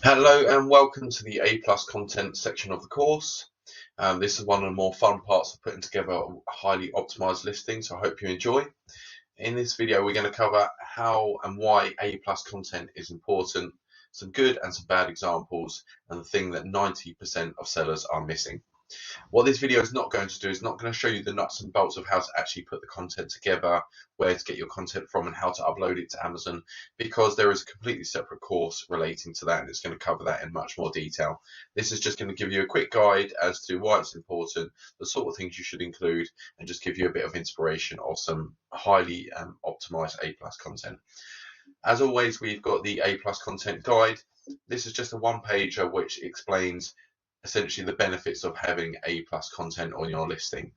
Hello and welcome to the A plus content section of the course. This is one of the more fun parts of putting together a highly optimized listing, so I hope you enjoy. In this video, we're going to cover how and why A plus content is important, some good and some bad examples, and the thing that 90% of sellers are missing. What this video is not going to do is not going to show you the nuts and bolts of how to actually put the content together, where to get your content from, and how to upload it to Amazon, because there is a completely separate course relating to that, and it's going to cover that in much more detail. This is just going to give you a quick guide as to why it's important, the sort of things you should include, and just give you a bit of inspiration of some highly optimized A plus content. As always, we've got the A plus content guide. This is just a one-pager which explains essentially the benefits of having A plus content on your listing.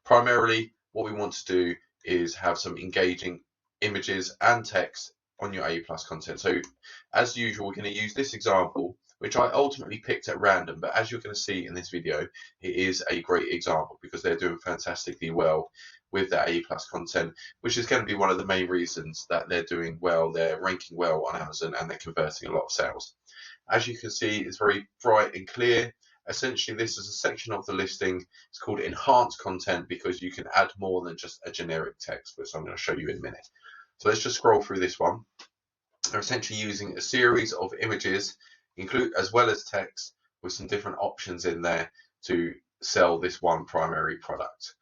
Primarily, what we want to do is have some engaging images and text on your A plus content. So as usual, we're going to use this example, which I ultimately picked at random, but as you're going to see in this video, it is a great example because they're doing fantastically well with that A plus content, which is going to be one of the main reasons that they're doing well. They're ranking well on Amazon and they're converting a lot of sales. As you can see, it's very bright and clear. Essentially, this is a section of the listing. It's called enhanced content because you can add more than just a generic text, which I'm going to show you in a minute. So let's just scroll through this one. They're essentially using a series of images, as well as text, with some different options in there to sell this one primary product.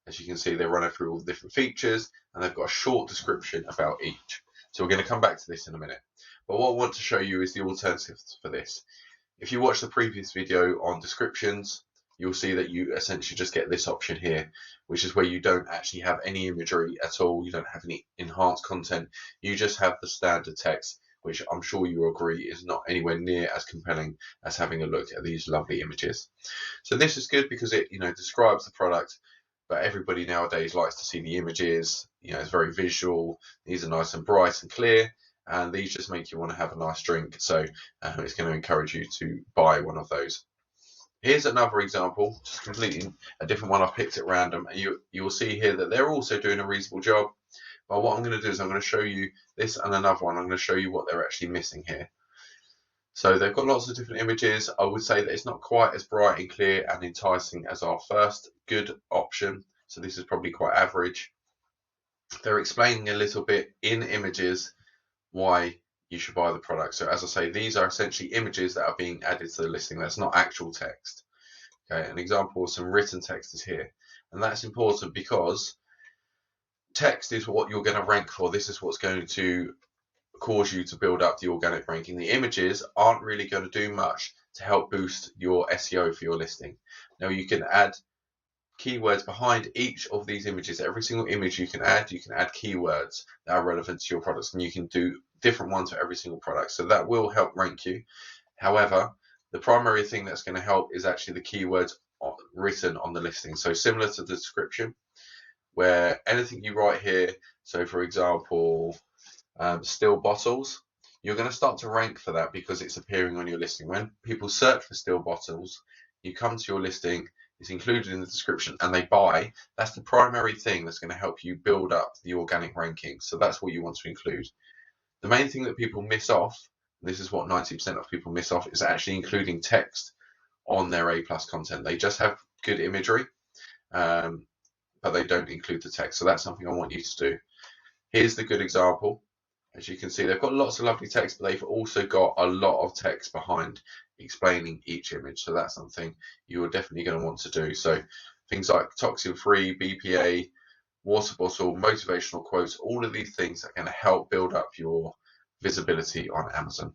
As you can see, they're running through all the different features and they've got a short description about each. So we're going to come back to this in a minute. But what I want to show you is the alternatives for this. If you watch the previous video on descriptions, you'll see that you essentially just get this option here, which is where you don't actually have any imagery at all. You don't have any enhanced content. You just have the standard text, which I'm sure you agree is not anywhere near as compelling as having a look at these lovely images. So this is good because it, describes the product, but everybody nowadays likes to see the images. It's very visual. These are nice and bright and clear, and these just make you want to have a nice drink. So it's going to encourage you to buy one of those. Here's another example, just completely a different one I've picked at random, and you'll see here that they're also doing a reasonable job. But what I'm going to do is I'm going to show you this and another one. I'm going to show you what they're actually missing here. So they've got lots of different images. I would say that it's not quite as bright and clear and enticing as our first good option. So this is probably quite average. They're explaining a little bit in images why you should buy the product. So as I say, these are essentially images that are being added to the listing. That's not actual text. Okay, an example of some written text is here. And that's important because text is what you're going to rank for. This is what's going to cause you to build up the organic ranking. The images aren't really going to do much to help boost your SEO for your listing. Now you can add keywords behind each of these images. Every single image you can add keywords that are relevant to your products, and you can do different ones for every single product. So that will help rank you. However, the primary thing that's going to help is actually the keywords written on the listing. So similar to the description, where anything you write here, so for example, still bottles, you're going to start to rank for that because it's appearing on your listing. When people search for still bottles, you come to your listing, it's included in the description, and they buy. That's the primary thing that's going to help you build up the organic ranking. So that's what you want to include. The main thing that people miss off, this is what 90% of people miss off, is actually including text on their A plus content. They just have good imagery, but they don't include the text. So that's something I want you to do. Here's the good example. As you can see, they've got lots of lovely text, but they've also got a lot of text behind explaining each image. So that's something you're definitely going to want to do. So things like toxin-free, BPA, water bottle, motivational quotes, all of these things are going to help build up your visibility on Amazon.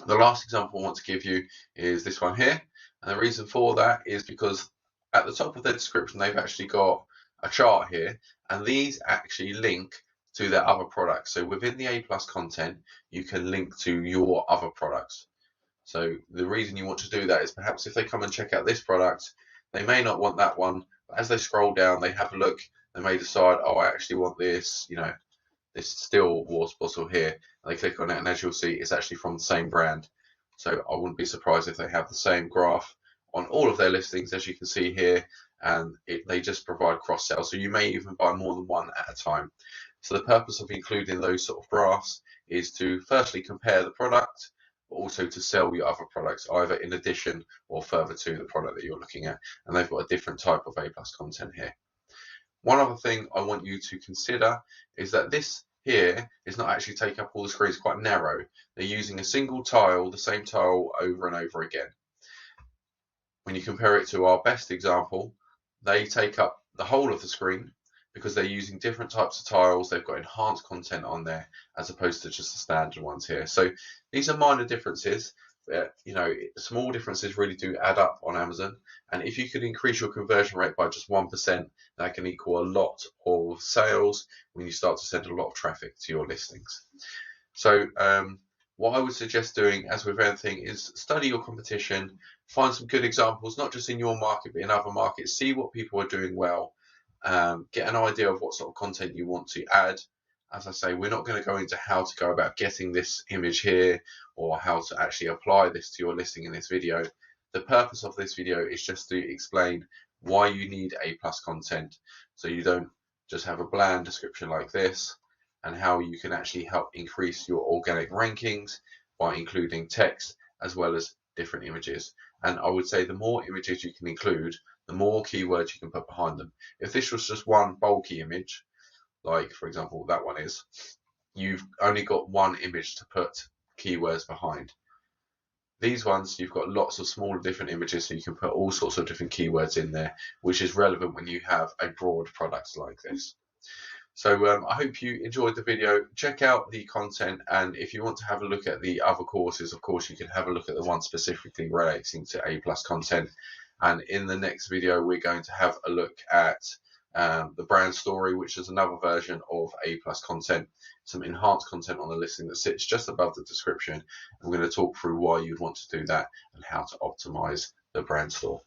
The last example I want to give you is this one here. And the reason for that is because at the top of the description, they've actually got a chart here, and these actually link to their other products. So within the A plus content, you can link to your other products. So the reason you want to do that is perhaps if they come and check out this product, they may not want that one, but as they scroll down, they have a look, they may decide, oh, I actually want this, this still water bottle here. And they click on it, and as you'll see, it's actually from the same brand. So I wouldn't be surprised if they have the same graph on all of their listings, as you can see here, and they just provide cross sell. So you may even buy more than one at a time. So the purpose of including those sort of graphs is to firstly compare the product, but also to sell your other products, either in addition or further to the product that you're looking at. And they've got a different type of A+ content here. One other thing I want you to consider is that this here is not actually taking up all the screen. It's quite narrow. They're using a single tile, the same tile over and over again. When you compare it to our best example, they take up the whole of the screen because they're using different types of tiles. They've got enhanced content on there as opposed to just the standard ones here. So these are minor differences. Small differences really do add up on Amazon. And if you could increase your conversion rate by just 1%, that can equal a lot of sales when you start to send a lot of traffic to your listings. So what I would suggest doing, as with anything, is study your competition, find some good examples, not just in your market, but in other markets, see what people are doing well, get an idea of what sort of content you want to add. As I say, we're not going to go into how to go about getting this image here or how to actually apply this to your listing in this video. The purpose of this video is just to explain why you need A+ content, so you don't just have a bland description like this, and how you can actually help increase your organic rankings by including text as well as different images. And I would say the more images you can include, the more keywords you can put behind them. If this was just one bulky image, like for example that one is, you've only got one image to put keywords behind. These ones, you've got lots of smaller different images, so you can put all sorts of different keywords in there, which is relevant when you have a broad product like this. So I hope you enjoyed the video. Check out the content, and if you want to have a look at the other courses, of course you can have a look at the one specifically relating to A+ content. And in the next video we're going to have a look at the brand story, which is another version of A+ content, some enhanced content on the listing that sits just above the description. I'm going to talk through why you'd want to do that and how to optimize the brand store.